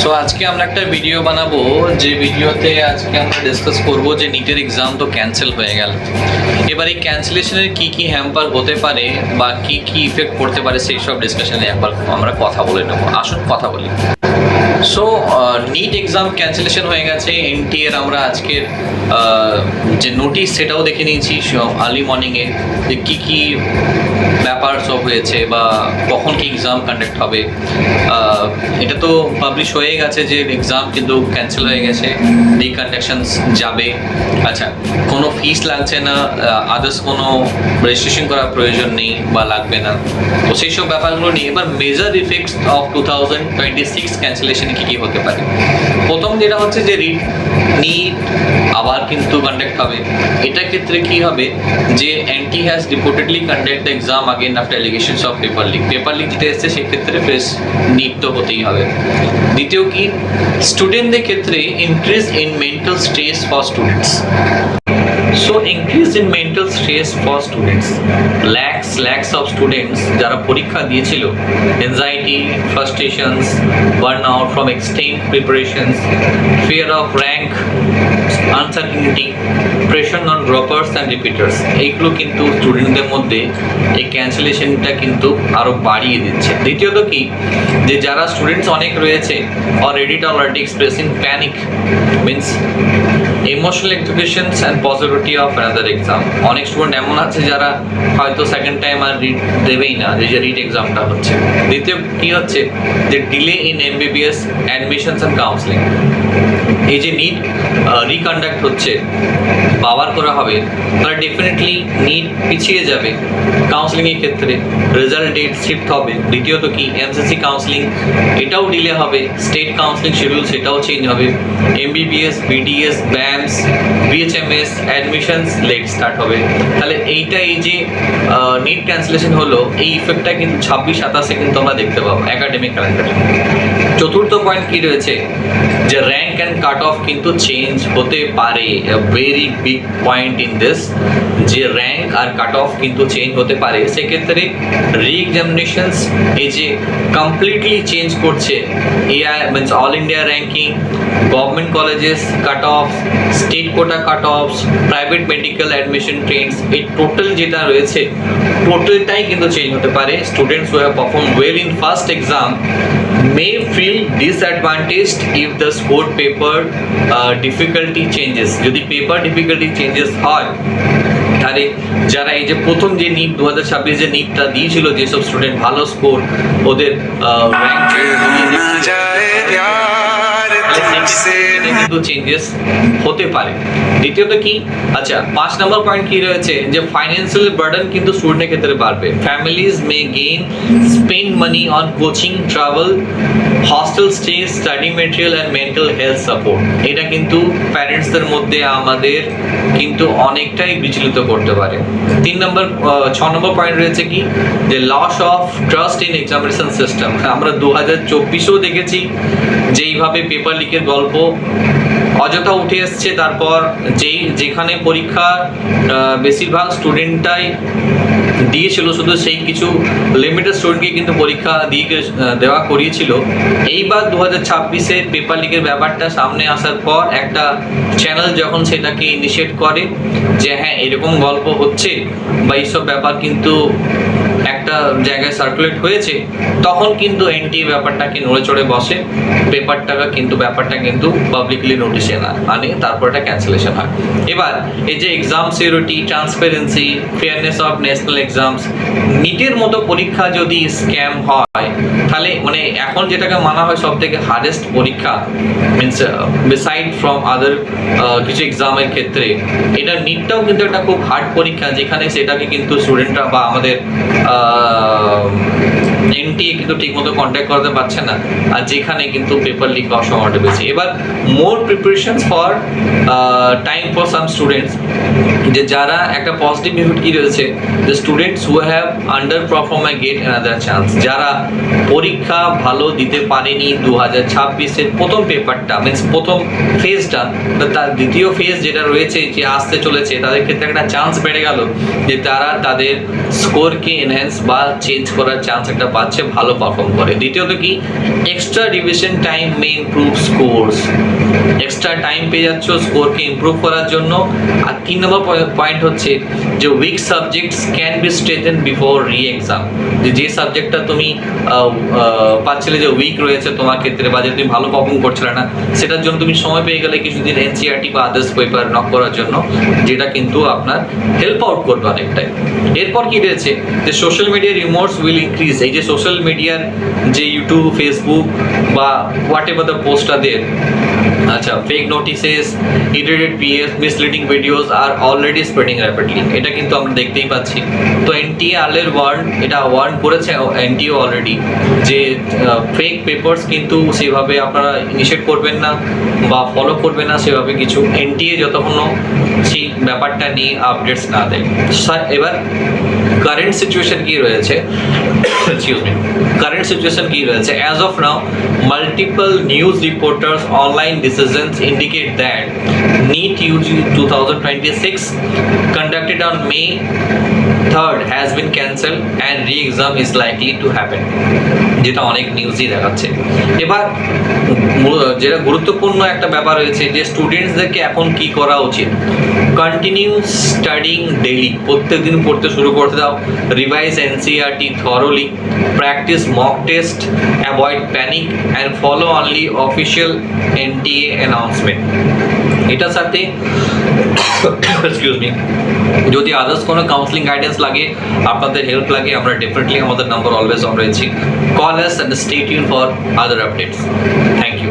So আজকে আমরা একটা ভিডিও বানাবো, যে ভিডিওতে আজকে আমরা ডিসকাস করব যে নিটের এক্সাম তো ক্যান্সেল হয়ে গেল। এবার এই ক্যান্সেলেশনের কি কি হ্যাম্পার হতে পারে বা কি কি ইফেক্ট পড়তে পারে সেই সব ডিসকাশনে একবার আমরা কথা বলে নেব। আসুন কথা বলি। সো নিট এক্সাম ক্যান্সেলেশন হয়ে গেছে। এনটি এর আমরা আজকের যে নোটিশ সেটাও দেখে নিয়েছি আর্লি মর্নিংয়ে, যে কী কী ব্যাপার সব হয়েছে বা কখন কি এক্সাম কন্ডাক্ট হবে। এটা তো পাবলিশ হয়ে গেছে যে এক্সাম কিন্তু ক্যান্সেল হয়ে গেছে, রিকন্ডাকশনস যাবে। আচ্ছা, কোনো ফিস লাগছে না, আদার্স কোনো রেজিস্ট্রেশন করার প্রয়োজন নেই বা লাগবে না। তো সেই সব ব্যাপারগুলো নিয়ে এবার মেজর ইফেক্টস অফ 2026 ক্যান্সেলেশন কী কী হতে পারে। প্রথম যেটা হচ্ছে যে নিট আবার কিন্তু কন্ডাক্ট হবে। এটার ক্ষেত্রে কি হবে যে N T has reportedly conduct the exam again after allegations of paper leak যেটা এসছে সেক্ষেত্রে ফেস নিট তো হতেই হবে। দ্বিতীয় কি, স্টুডেন্টদের ক্ষেত্রে increase in mental stress for students. So increase in mental stress for students. Lakhs of students যারা পরীক্ষা দিয়েছিল, anxiety, frustrations, burnout from extreme preparations, fear of rank, uncertainty, pressure on droppers and repeaters, এইগুলো কিন্তু স্টুডেন্টদের মধ্যে এই ক্যান্সেলেশনটা কিন্তু আরো বাড়িয়ে দিচ্ছে। দ্বিতীয়ত কি, যে যারা স্টুডেন্টস অনেক রয়েছে already expressing panic, means emotional implications and possibility of another exam. অনেক স্টুডেন্ট এমন আছে যারা হয়তো সেকেন্ড টাইম আর রিট দেবেই না, যে রিট এক্সামটা হচ্ছে। দ্বিতীয় কি হচ্ছে, যে delay in MBBS admissions and counselling. এই যে নিট রিকন্ডাক্ট হচ্ছে, পাওয়ার করা হবে, তাহলে ডেফিনেটলি নিট পিছিয়ে যাবে কাউন্সেলিংয়ের ক্ষেত্রে, রেজাল্ট ডেট শিফট হবে। দ্বিতীয়ত কি, এমসিসি কাউন্সেলিং এটাও ডিলে হবে, স্টেট কাউন্সেলিং শিডিউল সেটাও চেঞ্জ হবে, MBBS, BDS, BAMS, BHMS admissions late start হবে। তাহলে এইটা, এই যে নিট ক্যান্সেলেশন হলো, এই ইফেক্টটা কিন্তু 26-27 কিন্তু আমরা দেখতে পাবো একাডেমিক ক্যালেন্ডারে। চতুর্থ পয়েন্ট কি রয়েছে, যে র্যাঙ্ক অ্যান্ড কাট অফ কিন্তু চেঞ্জ হতে পারে। Very big point in this, যে র্যাঙ্ক আর কাট অফ কিন্তু চেঞ্জ হতে পারে। সেক্ষেত্রে রি এক্সামিনেশনস এই যে কমপ্লিটলি চেঞ্জ করছে, AI means all India ranking, government colleges cut off, state quota cut offs, private medical admission trends, এই টোটাল যেটা রয়েছে টোটালটাই কিন্তু চেঞ্জ হতে পারে। Students who have perform well in first exam may feel disadvantaged if the scored paper difficulty changes. যদি paper difficulty changes হয়, তাহলে যারা এই যে প্রথম যে নিট 2026 যে নিটটা দিয়েছিল, যেসব স্টুডেন্ট ভালো স্কোর, ওদের র্যাঙ্ক কিন্তু চেঞ্জেস হতে পারে। দ্বিতীয়ত কি, আচ্ছা 5 নম্বর পয়েন্ট কি রয়েছে, যে ফাইন্যান্সিয়াল বার্ডেন কিন্তু স্টুডেন্টের ক্ষেত্রে বাড়বে। Families May gain spend money on coaching, travel, hostel stay, study material and mental health support. এটা কিন্তু প্যারেন্টসদের মধ্যে আমাদের কিন্তু অনেকটাই বিচলিত করতে পারে। 6 নম্বর পয়েন্ট রয়েছে কি, যে loss of trust in examination system. আমরা 2024-এও দেখেছি যে এইভাবে পেপার লিকের গল্প অযথা উঠে এসছে। তারপর যেখানে পরীক্ষা বেশিরভাগ স্টুডেন্টটাই দিয়েছিল, শুধু সেই কিছু লিমিটেড স্টুডেন্টকে কিন্তু পরীক্ষা দেওয়া করিয়েছিল। এইবার 2026-এ পেপার লিকের ব্যাপারটা সামনে আসার পর একটা চ্যানেল যখন সেটাকে ইনিশিয়েট করে যে হ্যাঁ এরকম গল্প হচ্ছে বা এইসব ব্যাপার কিন্তু একটা জায়গায় সার্কুলেট হয়েছে, তখন কিন্তু এনটি ব্যাপারটাকে নড়ে চড়ে বসে, ব্যাপারটা কিন্তু পাবলিকলি নোটিশে আনে, তারপর এটা ক্যান্সেলেশন হয়। এবার এই যে exam security, transparency, fairness of national exams, নিটের মতো পরীক্ষা যদি স্ক্যাম হয়, তাহলে মানে এখন যেটাকে মানা হয় সব থেকে হার্ডেস্ট পরীক্ষা, মিনস বিসাইড ফ্রম আদার কিছু এক্সামের ক্ষেত্রে, এটা নিটটাও কিন্তু একটা খুব হার্ড পরীক্ষা, যেখানে সেটাকে কিন্তু স্টুডেন্টরা বা আমাদের এনটিএ কিন্তু ঠিকমতো কন্ট্যাক্ট করতে পারছে না, আর যেখানে কিন্তু পেপার লিক হওয়ার সময়টা বেশি। এবার more preparations for time for some students, যে যারা একটা পজিটিভ ইফেক্ট কি রয়েছে, যে students who have underperform I get another chance. যারা পরীক্ষা ভালো দিতে পারেনি 2026-এর প্রথম পেপারটা মিনস প্রথম ফেজটা, তার দ্বিতীয় ফেজ যেটা রয়েছে যে আসতে চলেছে, তাদের ক্ষেত্রে একটা চান্স বেড়ে গেল যে তারা তাদের স্কোরকে এনহ্যান্স বা চেঞ্জ করার চান্স একটা পাচ্ছে ভালো পারফর্ম করে। দ্বিতীয়ত কি, এক্সট্রা রিভিশন টাইম মে ইমপ্রুভ স্কোরস, এক্সট্রা টাইম পেয়ে যাচ্ছ স্কোরকে ইমপ্রুভ করার জন্য। আর 3 নম্বর পয়েন্ট হচ্ছে যে weak subjects can be strengthen before re exam, যে সাবজেক্টটা তুমি পাচ্ছিলে যে উইক রয়েছে তোমার ক্ষেত্রে বা যে তুমি ভালো পারফর্ম করছিলে না, সেটার জন্য তুমি সময় পেয়ে গেলে কিছুদিন এনসিইআরটি বা আদার্স পেপার নক করার জন্য, যেটা কিন্তু আপনার হেল্প আউট করবে অনেকটাই। এরপর কি রয়েছে যে social media rumours will increase, এই যে সোশ্যাল মিডিয়ার যে ইউটিউব, ফেসবুক বা whatever the post are there, আচ্ছা, fake notices, edited PF, misleading videos are already spreading rapidly, এটা কিন্তু আমরা দেখতেই পাচ্ছি। তো এনটিএ আর্লিয়ার এটা ওয়ার্ন করেছে এনটিএ অলরেডি যে ফেক পেপারস কিন্তু সেভাবে আপনারা ইনিশিয়েট করবেন না বা ফলো করবেন না সেভাবে কিছু, এনটিএ যতক্ষণ সেই ব্যাপারটা নিয়ে আপডেটস না দেয়। এবার কারেন্ট সিচুয়েশন কি রয়েছে, এক্সকিউজ মি, কারেন্ট সিচুয়েশন কি রয়েছে, as of now multiple news reporters online decisions indicate that NEET UG 2026 conducted on May 3rd has been cancelled and re-exam is likely to happen, যেটা অনেক নিউজই দেখাচ্ছে। এবার যেটা গুরুত্বপূর্ণ একটা ব্যাপার রয়েছে যে স্টুডেন্টসদেরকে এখন কি করা উচিত, কন্টিনিউ স্টাডিং ডেইলি, প্রত্যেকদিন পড়তে শুরু করতে দাও, revise NCERT thoroughly, practice mock test, avoid panic and follow only official NTA announcement. এটার সাথে এক্সকিউজ মি, যদি আদার্স কোনো কাউন্সিলিং গাইডেন্স লাগে, আপনাদের হেল্প লাগে, আমরা ডেফিনেটলি আমাদের নাম্বার অলওয়েজ অন রয়েছি, call us and stay tune for other updates. Thank you.